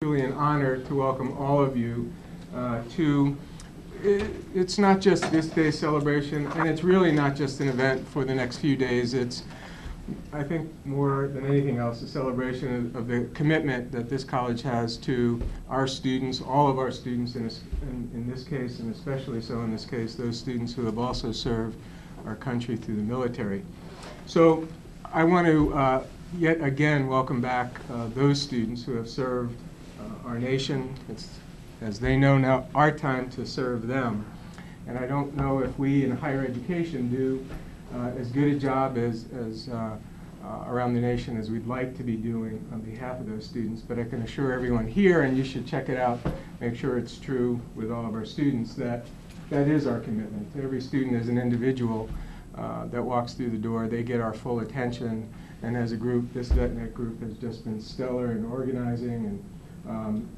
Truly an honor to welcome all of you it's not just this day's celebration, and it's really not just an event for the next few days. It's, I think, more than anything else, a celebration of the commitment that this college has to our students, all of our students in this case, and especially so in this case, those students who have also served our country through the military. So I want to yet again welcome back those students who have served our nation. It's, as they know now, our time to serve them. And I don't know if we in higher education do as good a job as around the nation as we'd like to be doing on behalf of those students, but I can assure everyone here, and you should check it out, make sure it's true with all of our students, that that is our commitment. Every student is an individual that walks through the door. They get our full attention, and as a group, this VetNet group has just been stellar in organizing and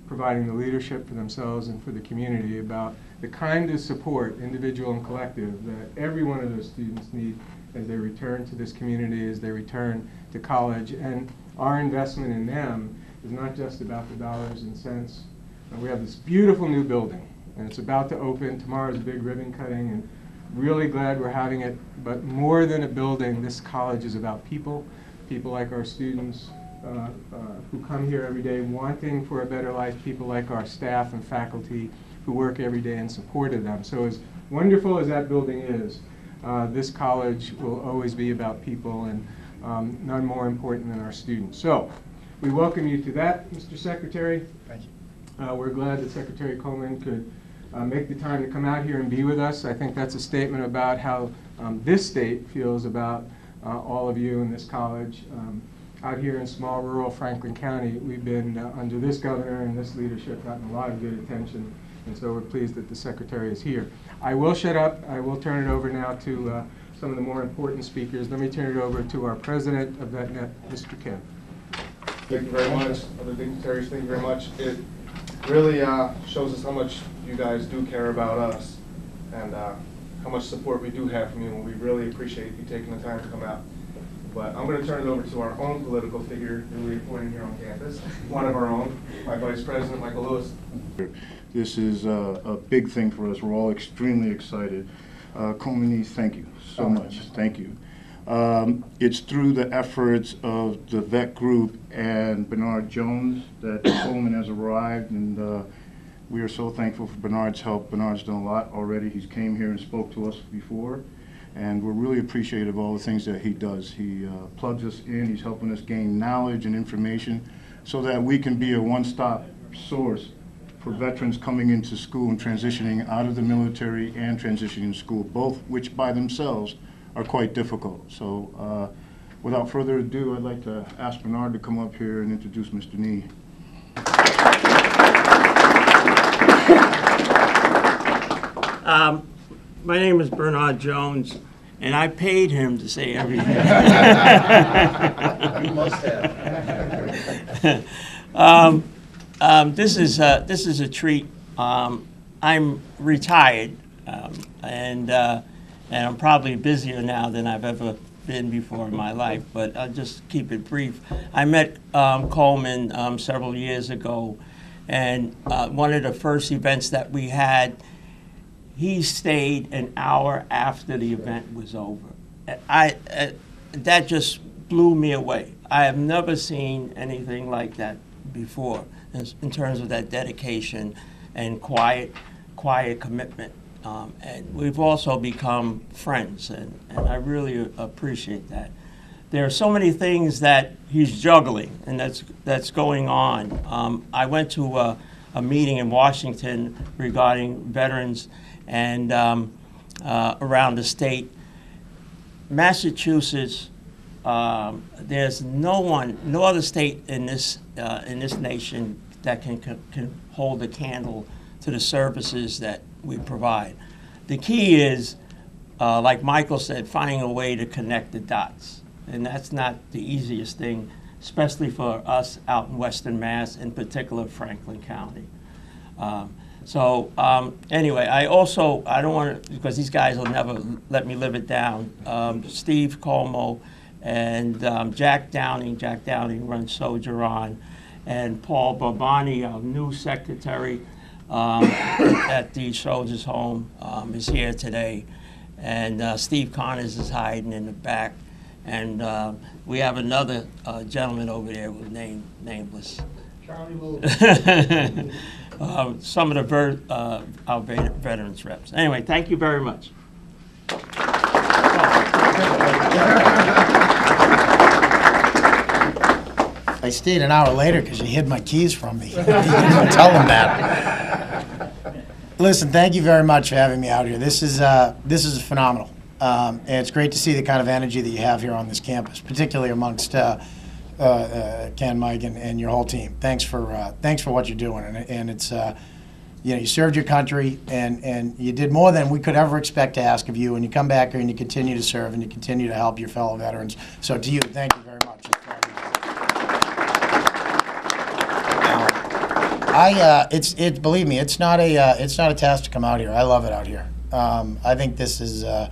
providing the leadership for themselves and for the community about the kind of support, individual and collective, that every one of those students need as they return to this community, as they return to college. And our investment in them is not just about the dollars and cents. We have this beautiful new building, and it's about to open. Tomorrow's a big ribbon cutting, and really glad we're having it. But more than a building, this college is about people, people like our students, who come here every day wanting for a better life, people like our staff and faculty who work every day in support of them. So as wonderful as that building is, this college will always be about people, and none more important than our students. So we welcome you to that, Mr. Secretary. Thank you. We're glad that Secretary Coleman could make the time to come out here and be with us. I think that's a statement about how this state feels about all of you in this college. Out here in small rural Franklin County, we've been, under this governor and this leadership, gotten a lot of good attention, and so we're pleased that the Secretary is here. I will shut up. I will turn it over now to some of the more important speakers. Let me turn it over to our President of VetNet, Mr. Kim. Thank you very much. Other dignitaries, thank you very much. It really shows us how much you guys do care about us, and how much support we do have from you, and we really appreciate you taking the time to come out. But I'm going to turn it over to our own political figure newly appointed here on campus, one of our own, my Vice President, Michael Lewis. This is a big thing for us. We're all extremely excited. Coleman, thank you so much. Thank you. It's through the efforts of the VET group and Bernard Jones that Coleman has arrived, and we are so thankful for Bernard's help. Bernard's done a lot already. He's came here and spoke to us before, and we're really appreciative of all the things that he does. He plugs us in. He's helping us gain knowledge and information so that we can be a one-stop source for veterans coming into school and transitioning out of the military and transitioning to school, both which by themselves are quite difficult. So without further ado, I'd like to ask Bernard to come up here and introduce Mr. Nee. My name is Bernard Jones, and I paid him to say everything. You must have. This is a treat. I'm retired, and I'm probably busier now than I've ever been before in my life. But I'll just keep it brief. I met Coleman several years ago, and one of the first events that we had, he stayed an hour after the event was over. That just blew me away. I have never seen anything like that before in terms of that dedication and quiet commitment. And we've also become friends, and I really appreciate that. There are so many things that he's juggling, and that's going on. I went to a meeting in Washington regarding veterans and around the state. Massachusetts, there's no other state in this nation that can hold a candle to the services that we provide. The key is, like Michael said, finding a way to connect the dots, and that's not the easiest thing, especially for us out in Western Mass, in particular Franklin County. Anyway, I don't want to, because these guys will never let me live it down. Steve Como and Jack Downing runs Sojourn, and Paul Barbani, our new secretary at the Soldiers Home, is here today. And Steve Connors is hiding in the back. And we have another gentleman over there who's nameless. Charlie Lou. Some of the our veterans reps. Anyway, thank you very much. I stayed an hour later because you hid my keys from me. You didn't tell them that. Listen, thank you very much for having me out here. This is phenomenal. And it's great to see the kind of energy that you have here on this campus, particularly amongst Ken, Mike, and your whole team. Thanks for what you're doing. And it's you served your country, and you did more than we could ever expect to ask of you. And you come back here and you continue to serve and you continue to help your fellow veterans. So to you, thank you very much. Believe me, it's not a task to come out here. I love it out here. I think this is a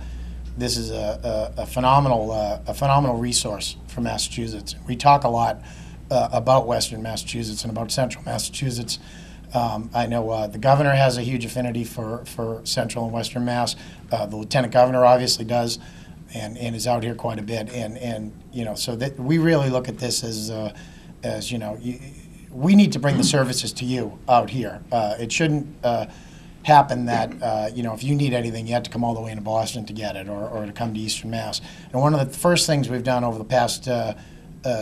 phenomenal resource for Massachusetts. We talk a lot about Western Massachusetts and about Central Massachusetts. I know the governor has a huge affinity for Central and Western Mass. The lieutenant governor obviously does, and is out here quite a bit. And so that we really look at this as we need to bring the services to you out here. It shouldn't happen that if you need anything, you have to come all the way into Boston to get it, or to come to Eastern Mass. And one of the first things we've done over the past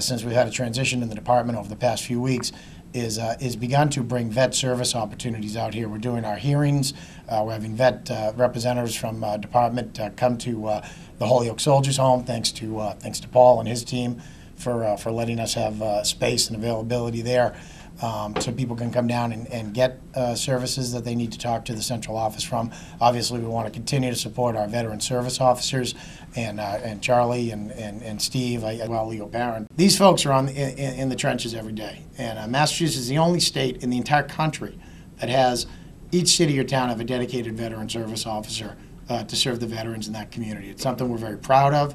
since we've had a transition in the department over the past few weeks is begun to bring vet service opportunities out here. We're doing our hearings. We're having vet representatives from department come to the Holyoke Soldiers Home. Thanks to Paul and his team for letting us have space and availability there, so people can come down and get services that they need to talk to the central office from. Obviously, we want to continue to support our veteran service officers and Charlie and Steve, Leo Barron. These folks are in the trenches every day, and Massachusetts is the only state in the entire country that has each city or town have a dedicated veteran service officer to serve the veterans in that community. It's something we're very proud of.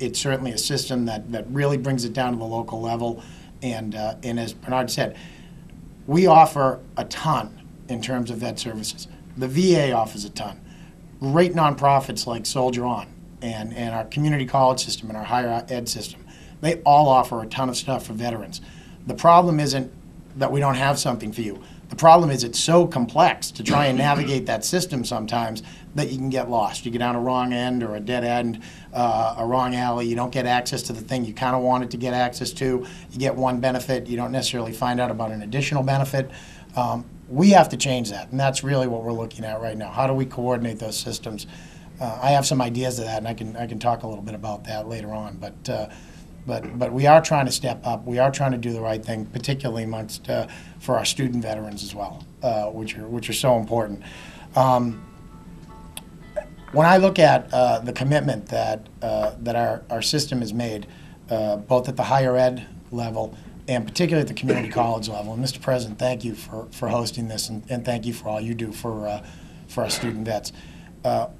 It's certainly a system that really brings it down to the local level. And as Bernard said, we offer a ton in terms of vet services. The VA offers a ton. Great nonprofits like Soldier On and our community college system and our higher ed system, they all offer a ton of stuff for veterans. The problem isn't that we don't have something for you. The problem is it's so complex to try and navigate that system sometimes that you can get lost. You get down a wrong end or a dead end, a wrong alley. You don't get access to the thing you kind of wanted to get access to. You get one benefit. You don't necessarily find out about an additional benefit. We have to change that, and that's really what we're looking at right now. How do we coordinate those systems? I have some ideas of that, and I can talk a little bit about that later on. But we are trying to step up. We are trying to do the right thing, particularly amongst for our student veterans as well, which are so important. When I look at the commitment that our system has made, both at the higher ed level and particularly at the community college level, and Mr. President, thank you for hosting this, and thank you for all you do for our student vets.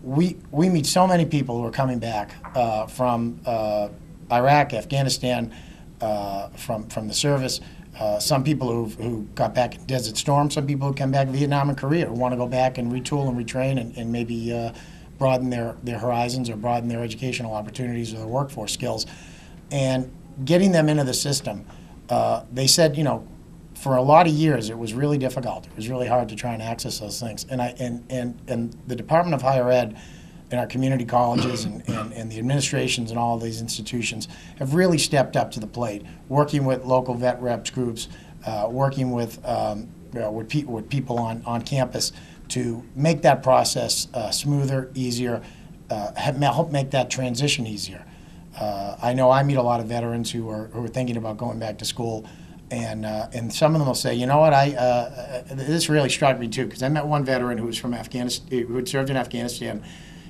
We meet so many people who are coming back from Iraq, Afghanistan, from the service. Some people who got back in Desert Storm, some people who come back Vietnam and Korea who want to go back and retool and retrain and maybe broaden their horizons or broaden their educational opportunities or their workforce skills. And getting them into the system, they said, for a lot of years it was really difficult. It was really hard to try and access those things. And the Department of Higher Ed and our community colleges and the administrations and all of these institutions have really stepped up to the plate, working with local vet reps groups, working with people on campus to make that process smoother, easier, help make that transition easier. I know I meet a lot of veterans who are thinking about going back to school, and some of them will say, you know what, this really struck me too, because I met one veteran who was from Afghanistan, who had served in Afghanistan.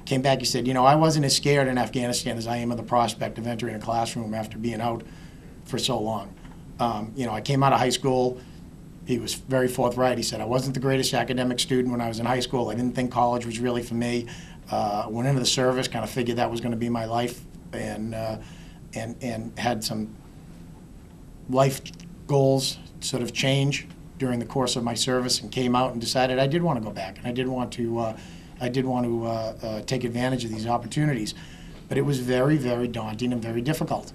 Came back, he said, I wasn't as scared in Afghanistan as I am of the prospect of entering a classroom after being out for so long. I came out of high school. He was very forthright. He said, I wasn't the greatest academic student when I was in high school. I didn't think college was really for me. Went into the service, kind of figured that was going to be my life, and had some life goals sort of change during the course of my service and came out and decided I did want to go back, and I did want to take advantage of these opportunities. But it was very, very daunting and very difficult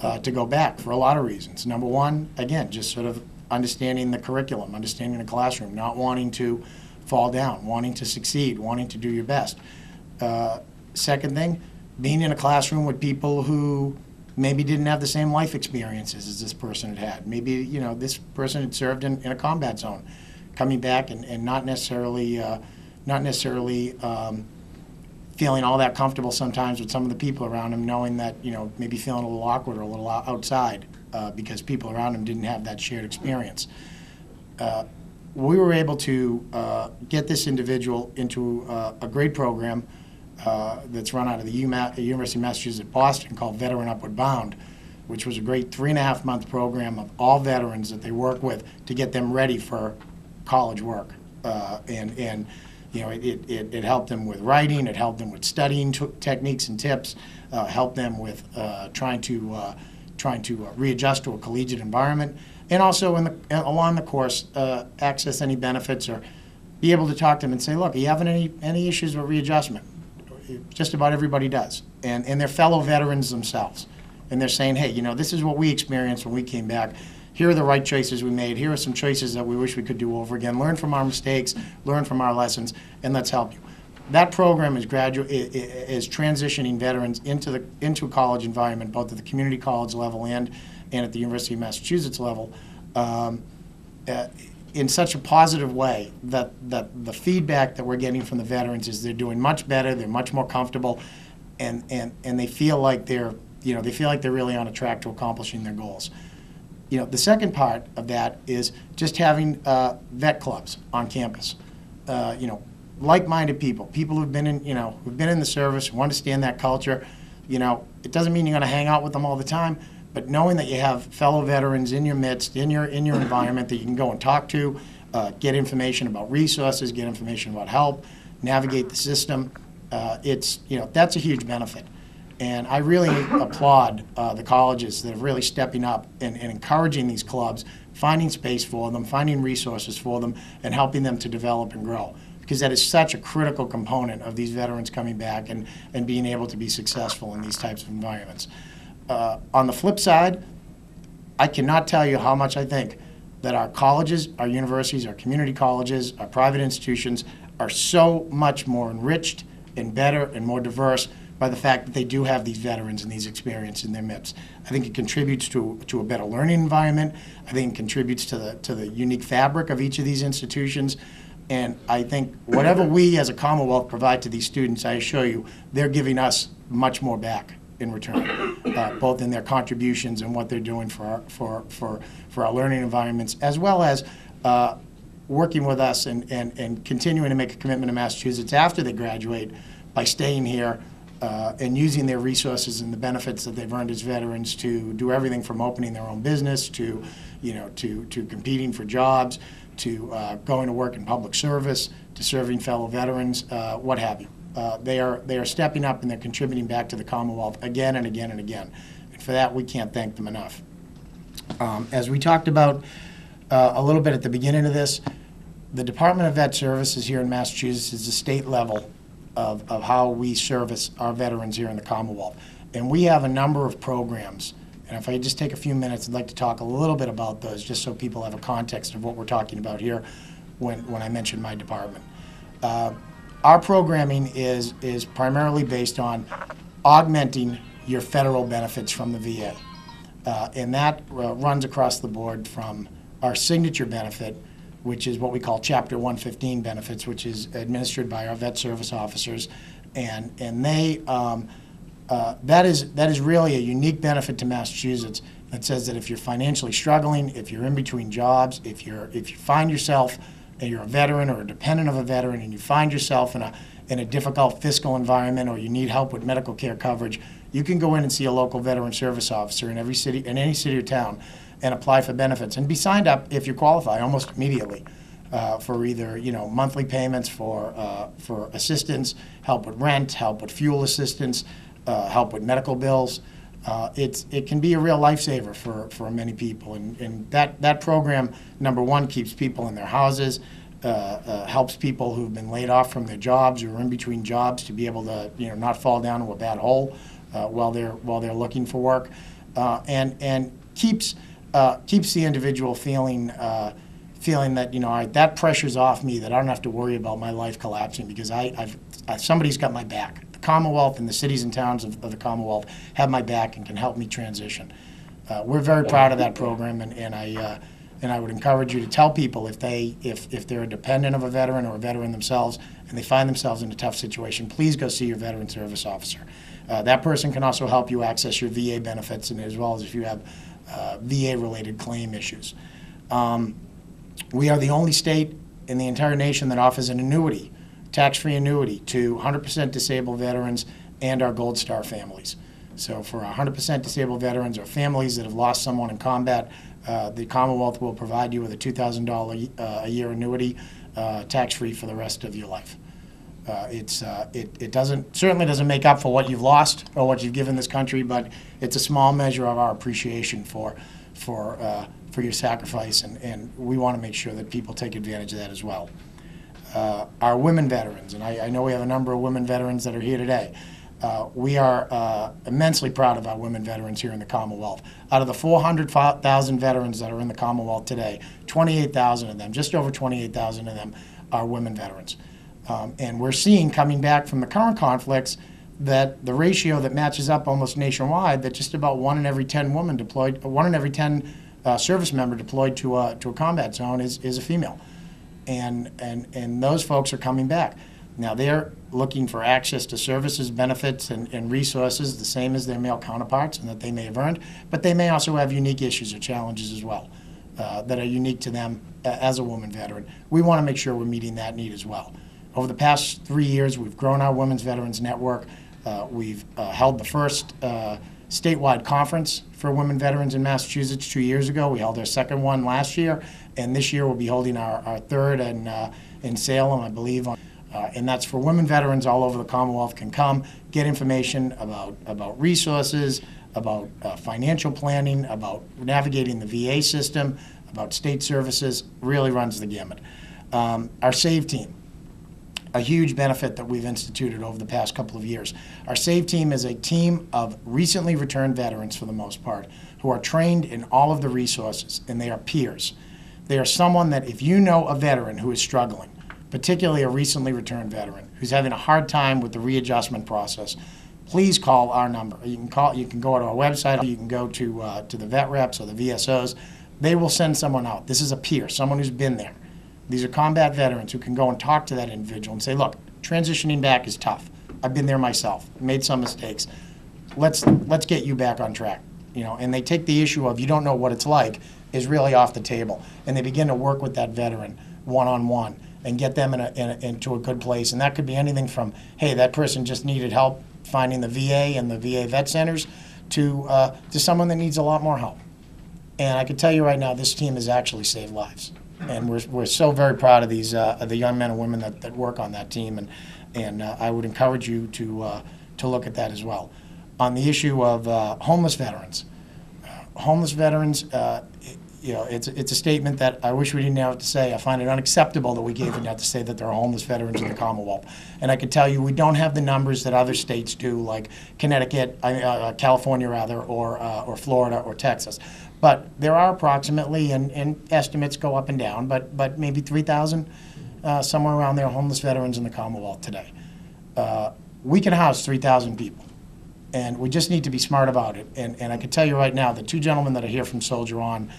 to go back for a lot of reasons. Number one, again, just sort of understanding the curriculum, understanding the classroom, not wanting to fall down, wanting to succeed, wanting to do your best. Second thing, being in a classroom with people who maybe didn't have the same life experiences as this person had had. Maybe, you know, this person had served in a combat zone, coming back and not necessarily feeling all that comfortable sometimes with some of the people around him, knowing that, you know, maybe feeling a little awkward or a little outside because people around him didn't have that shared experience. We were able to get this individual into a great program that's run out of the University of Massachusetts at Boston called Veteran Upward Bound, which was a great 3.5-month program of all veterans that they work with to get them ready for college work. And you know, it helped them with writing, it helped them with studying techniques and tips, helped them with trying to readjust to a collegiate environment, and also along the course access any benefits or be able to talk to them and say, look, are you having any issues with readjustment? Just about everybody does, and they're fellow veterans themselves, and they're saying, hey, you know, this is what we experienced when we came back. Here are the right choices we made. Here are some choices that we wish we could do over again. Learn from our mistakes, learn from our lessons, and let's help you. That program is transitioning veterans into a college environment, both at the community college level and at the University of Massachusetts level, in such a positive way that the feedback that we're getting from the veterans is they're doing much better, they're much more comfortable, and they feel like they're really on a track to accomplishing their goals. You know, the second part of that is just having vet clubs on campus. You know, like-minded people who've been in the service, who understand that culture. You know, it doesn't mean you're going to hang out with them all the time, but knowing that you have fellow veterans in your midst, in your environment that you can go and talk to, get information about resources, get information about help, navigate the system, that's a huge benefit. And I really applaud the colleges that are really stepping up and encouraging these clubs, finding space for them, finding resources for them, and helping them to develop and grow. Because that is such a critical component of these veterans coming back and being able to be successful in these types of environments. On the flip side, I cannot tell you how much I think that our colleges, our universities, our community colleges, our private institutions are so much more enriched and better and more diverse by the fact that they do have these veterans and these experiences in their midst. I think it contributes to a better learning environment. I think it contributes to the unique fabric of each of these institutions. And I think whatever we as a Commonwealth provide to these students, I assure you, they're giving us much more back in return, both in their contributions and what they're doing for our learning environments, as well as working with us and continuing to make a commitment to Massachusetts after they graduate by staying here and using their resources and the benefits that they've earned as veterans to do everything from opening their own business to competing for jobs, to going to work in public service, to serving fellow veterans, what have you. They are stepping up and they're contributing back to the Commonwealth again and again and again. And for that, we can't thank them enough. As we talked about a little bit at the beginning of this, the Department of Vet Services here in Massachusetts is the state level of how we service our veterans here in the Commonwealth. And we have a number of programs. And if I just take a few minutes, I'd like to talk a little bit about those, just so people have a context of what we're talking about here when I mention my department. Our programming is primarily based on augmenting your federal benefits from the VA. And that runs across the board from our signature benefit, which is what we call Chapter 115 benefits, which is administered by our vet service officers. And they, that is really a unique benefit to Massachusetts that says that if you're financially struggling, if you're in between jobs, if you find yourself, and you're a veteran or a dependent of a veteran, and you find yourself in a difficult fiscal environment, or you need help with medical care coverage, you can go in and see a local veteran service officer in every city, in any city or town, and apply for benefits and be signed up if you qualify almost immediately for either monthly payments for assistance, help with rent, help with fuel assistance, help with medical bills. it can be a real lifesaver for many people. And that program, number one, keeps people in their houses, helps people who've been laid off from their jobs or in between jobs to be able to, not fall down into a bad hole while they're looking for work, and keeps the individual feeling that, that pressure's off me, that I don't have to worry about my life collapsing because somebody's got my back. The Commonwealth and the cities and towns of the Commonwealth have my back and can help me transition. We're very proud of that program, and I would encourage you to tell people if they're a dependent of a veteran or a veteran themselves and they find themselves in a tough situation, please go see your veteran service officer. That person can also help you access your VA benefits, and as well as if you have VA-related claim issues. We are the only state in the entire nation that offers an annuity, tax-free annuity, to 100% disabled veterans and our Gold Star families. So for 100% disabled veterans or families that have lost someone in combat, the Commonwealth will provide you with a $2,000 a year annuity, tax-free for the rest of your life. It certainly doesn't make up for what you've lost or what you've given this country, but it's a small measure of our appreciation for your sacrifice, and we want to make sure that people take advantage of that as well. Our women veterans, and I know we have a number of women veterans that are here today. We are immensely proud of our women veterans here in the Commonwealth. Out of the 400,000 veterans that are in the Commonwealth today, 28,000 of them, just over 28,000 of them, are women veterans. And we're seeing, coming back from the current conflicts, that the ratio that matches up almost nationwide, that just about 1 in every 10 women deployed, 1 in every 10 service member deployed to a combat zone is a female. And those folks are coming back. Now they're looking for access to services, benefits, and resources the same as their male counterparts and that they may have earned, but they may also have unique issues or challenges as well that are unique to them as a woman veteran. We want to make sure we're meeting that need as well. Over the past 3 years, we've grown our Women's Veterans Network. We've held the first statewide conference for women veterans in Massachusetts 2 years ago. We held our second one last year, and this year we'll be holding our third in Salem, I believe. And that's for women veterans all over the Commonwealth can come, get information about resources, about financial planning, about navigating the VA system, about state services, really runs the gamut. Our SAVE team, a huge benefit that we've instituted over the past couple of years. Our SAVE team is a team of recently returned veterans, for the most part, who are trained in all of the resources, and they are peers. They are someone that if you know a veteran who is struggling, particularly a recently returned veteran who's having a hard time with the readjustment process, please call our number. You can go to our website, or you can go to the vet reps or the VSOs. They will send someone out. This is a peer, someone who's been there. These are combat veterans who can go and talk to that individual and say, look, transitioning back is tough. I've been there myself, made some mistakes. Let's get you back on track. And they take the issue of you don't know what it's like is really off the table. And they begin to work with that veteran one-on-one and get them into a good place. And that could be anything from, hey, that person just needed help finding the VA and the VA vet centers to someone that needs a lot more help. And I can tell you right now, this team has actually saved lives. And we're so very proud of these the young men and women that work on that team, and I would encourage you to look at that as well. On the issue of homeless veterans, it's a statement that I wish we didn't have to say. I find it unacceptable that we gave it out to say that there are homeless veterans in the Commonwealth. And I can tell you we don't have the numbers that other states do, like Connecticut, California rather, or Florida or Texas. But there are approximately, and estimates go up and down, but maybe 3,000, somewhere around there, homeless veterans in the Commonwealth today. We can house 3,000 people, and we just need to be smart about it. And I can tell you right now, the two gentlemen that are here from Soldier On,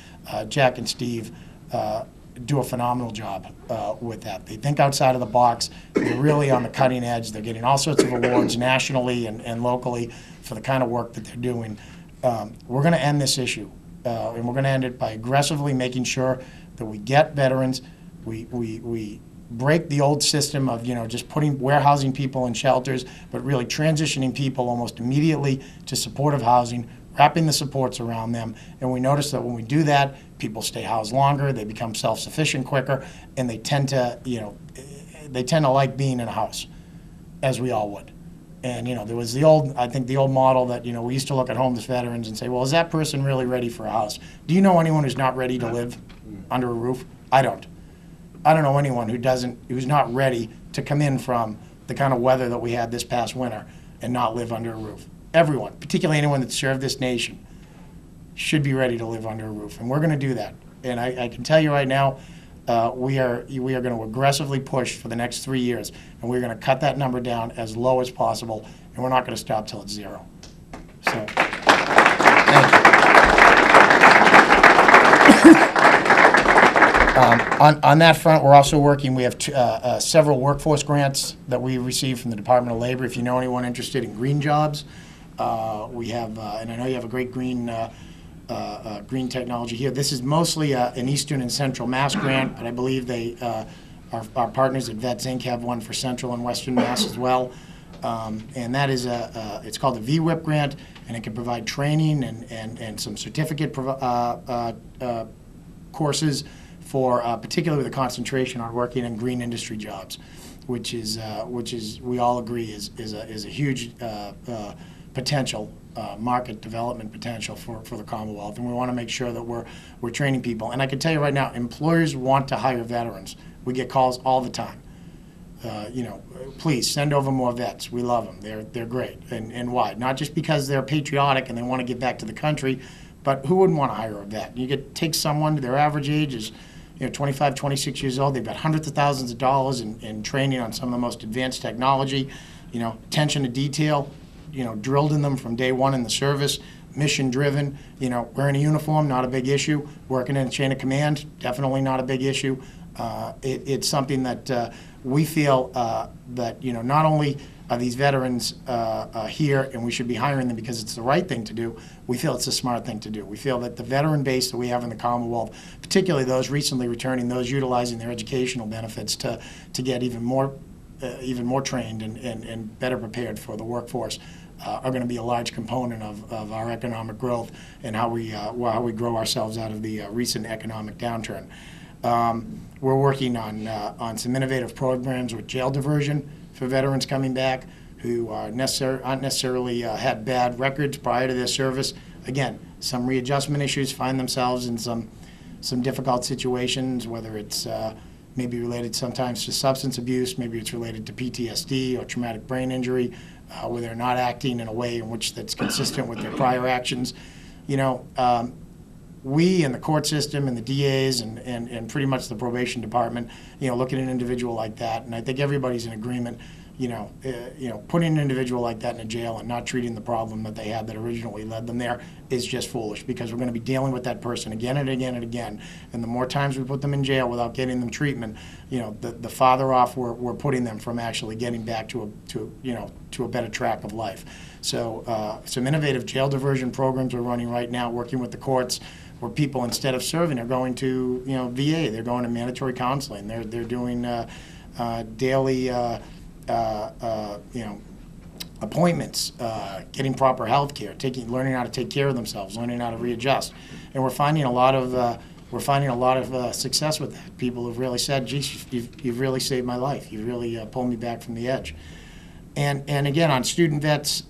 Jack and Steve, do a phenomenal job with that. They think outside of the box. They're really on the cutting edge. They're getting all sorts of awards nationally and locally for the kind of work that they're doing. We're going to end this issue. And we're going to end it by aggressively making sure that we get veterans, we break the old system of just warehousing people in shelters, but really transitioning people almost immediately to supportive housing, wrapping the supports around them. And we notice that when we do that, people stay housed longer, they become self-sufficient quicker, and they tend to like being in a house, as we all would. And, you know, there was the old, I think the old model that, you know, we used to look at homeless veterans and say, well, is that person really ready for a house? Do you know anyone who's not ready to live under a roof? I don't. I don't know anyone who's not ready to come in from the kind of weather that we had this past winter and not live under a roof. Everyone, particularly anyone that served this nation, should be ready to live under a roof. And we're going to do that. And I can tell you right now, we are going to aggressively push for the next 3 years, and we're going to cut that number down as low as possible, and we're not going to stop till it's zero. So, thank you. On that front, we're also working. We have several workforce grants that we received from the Department of Labor. If you know anyone interested in green jobs, we have, and I know you have a great green technology here. This is mostly an Eastern and Central Mass grant, but I believe our partners at Vets Inc. have one for Central and Western Mass as well. And that is it's called the VWIP grant, and it can provide training and some certificate courses for particularly with a concentration on working in green industry jobs, which is we all agree is a huge potential market development potential for the Commonwealth, and we want to make sure that we're training people. And I can tell you right now, employers want to hire veterans. We get calls all the time. You know, please send over more vets. We love them. They're great. And why? Not just because they're patriotic and they want to give back to the country, but who wouldn't want to hire a vet? You take someone, their average age is 25, 26 years old. They've got hundreds of thousands of dollars in training on some of the most advanced technology, attention to detail, drilled in them from day one in the service, mission driven, wearing a uniform, not a big issue. Working in a chain of command, definitely not a big issue. It's something that we feel that, not only are these veterans here and we should be hiring them because it's the right thing to do, we feel it's a smart thing to do. We feel that the veteran base that we have in the Commonwealth, particularly those recently returning, those utilizing their educational benefits to get even more trained and better prepared for the workforce, are going to be a large component of our economic growth and how we grow ourselves out of the recent economic downturn. We're working on some innovative programs with jail diversion for veterans coming back who aren't necessarily had bad records prior to their service. Again, some readjustment issues, find themselves in some difficult situations, whether it's maybe related sometimes to substance abuse, maybe it's related to PTSD or traumatic brain injury, where they're not acting in a way in which that's consistent with their prior actions. We and the court system and the DAs and pretty much the probation department, look at an individual like that, and I think everybody's in agreement, putting an individual like that in a jail and not treating the problem that they had that originally led them there is just foolish, because we're going to be dealing with that person again and again and again, and the more times we put them in jail without getting them treatment, the farther off we're putting them from actually getting back to a better track of life. So some innovative jail diversion programs we're running right now, working with the courts, where people, instead of serving, are going to VA. They're going to mandatory counseling. They're doing daily appointments, getting proper health care, learning how to take care of themselves, learning how to readjust, and we're finding a lot of success with that. People have really said, "Geez, you've really saved my life. You've really pulled me back from the edge." And again, on student vets.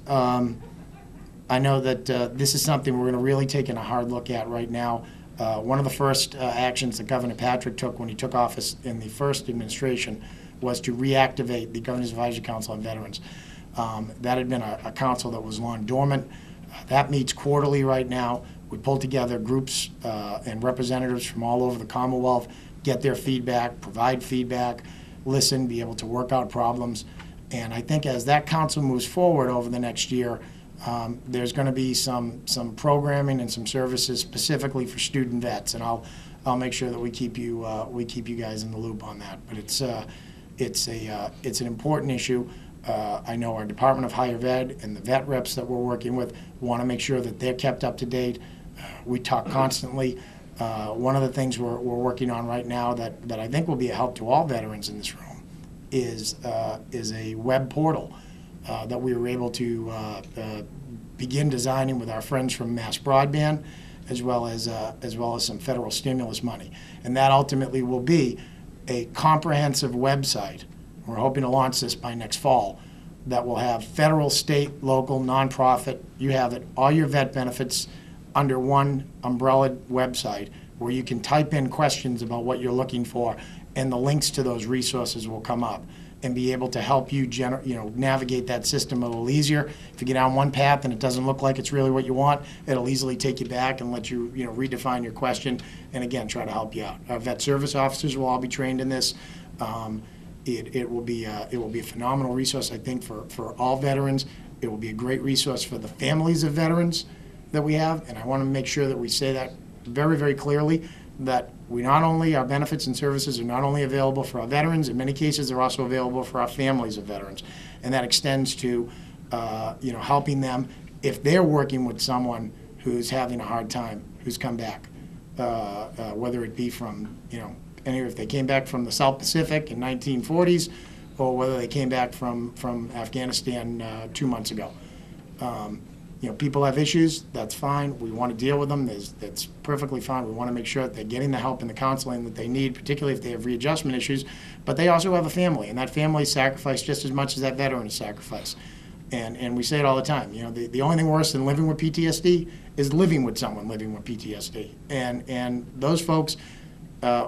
I know that this is something we're going to really take a hard look at right now. One of the first actions that Governor Patrick took when he took office in the first administration was to reactivate the Governor's Advisory Council on Veterans. That had been a council that was long dormant. That meets quarterly right now. We pull together groups and representatives from all over the Commonwealth, get their feedback, provide feedback, listen, be able to work out problems. And I think as that council moves forward over the next year, there's going to be some programming and some services specifically for student vets, and I'll make sure that we keep you guys in the loop on that. But it's an important issue. I know our Department of Higher Ed and the vet reps that we're working with want to make sure that they're kept up to date. We talk constantly. One of the things we're working on right now that I think will be a help to all veterans in this room is a web portal that we were able to begin designing with our friends from Mass Broadband, as well as some federal stimulus money, and that ultimately will be a comprehensive website. We're hoping to launch this by next fall, that will have federal, state, local, nonprofit, you have it, all your vet benefits under one umbrella website where you can type in questions about what you're looking for, and the links to those resources will come up and be able to help you navigate that system a little easier. If you get down one path and it doesn't look like it's really what you want, it'll easily take you back and let you, redefine your question, and again, try to help you out. Our vet service officers will all be trained in this. It will be a phenomenal resource, I think, for all veterans. It will be a great resource for the families of veterans that we have, and I want to make sure that we say that very, very clearly, that our benefits and services are not only available for our veterans, in many cases they're also available for our families of veterans. And that extends to, helping them if they're working with someone who's having a hard time, who's come back, whether it be from, if they came back from the South Pacific in 1940s, or whether they came back from Afghanistan 2 months ago. People have issues, that's fine. We want to deal with them, that's perfectly fine. We want to make sure that they're getting the help and the counseling that they need, particularly if they have readjustment issues. But they also have a family, and that family is sacrificed just as much as that veteran is sacrificed. And we say it all the time. The only thing worse than living with PTSD is living with someone living with PTSD. And those folks,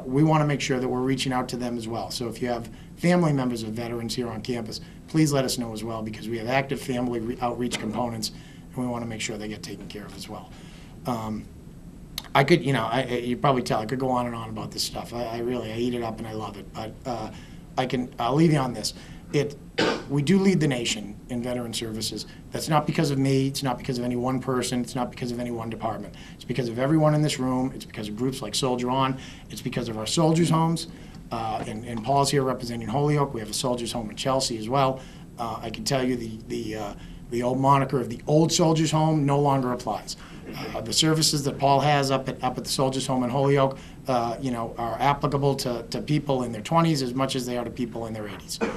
we want to make sure that we're reaching out to them as well. So if you have family members of veterans here on campus, please let us know as well, because we have active family outreach components, and we want to make sure they get taken care of as well. I could, you probably tell, I could go on and on about this stuff. I eat it up and I love it. But I'll leave you on this. We do lead the nation in veteran services. That's not because of me. It's not because of any one person. It's not because of any one department. It's because of everyone in this room. It's because of groups like Soldier On. It's because of our soldiers' homes. And Paul's here representing Holyoke. We have a soldiers' home in Chelsea as well. I can tell you the old moniker of the old soldiers' home no longer applies. The services that Paul has up at the soldiers' home in Holyoke, are applicable to people in their 20s as much as they are to people in their 80s.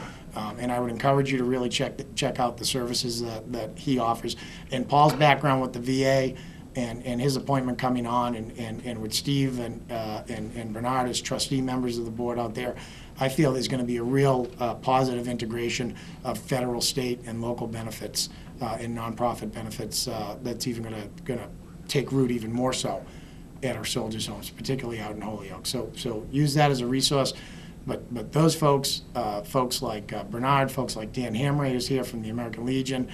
And I would encourage you to really check out the services that he offers. And Paul's background with the VA and his appointment coming on, and with Steve and Bernard as trustee members of the board out there, I feel there's going to be a real positive integration of federal, state, and local benefits and nonprofit benefits that's even going to take root even more so at our soldiers' homes, particularly out in Holyoke. So use that as a resource. But those folks, folks like Bernard, folks like Dan Hamray, who's here from the American Legion,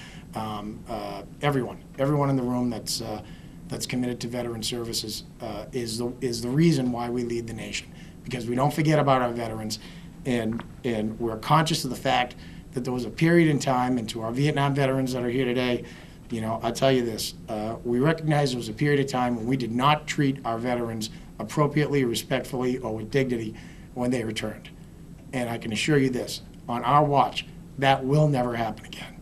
everyone in the room that's committed to veteran services is the reason why we lead the nation, because we don't forget about our veterans, and we're conscious of the fact that there was a period in time, and to our Vietnam veterans that are here today, I'll tell you this, we recognize there was a period of time when we did not treat our veterans appropriately, respectfully, or with dignity when they returned. And I can assure you this, on our watch, that will never happen again.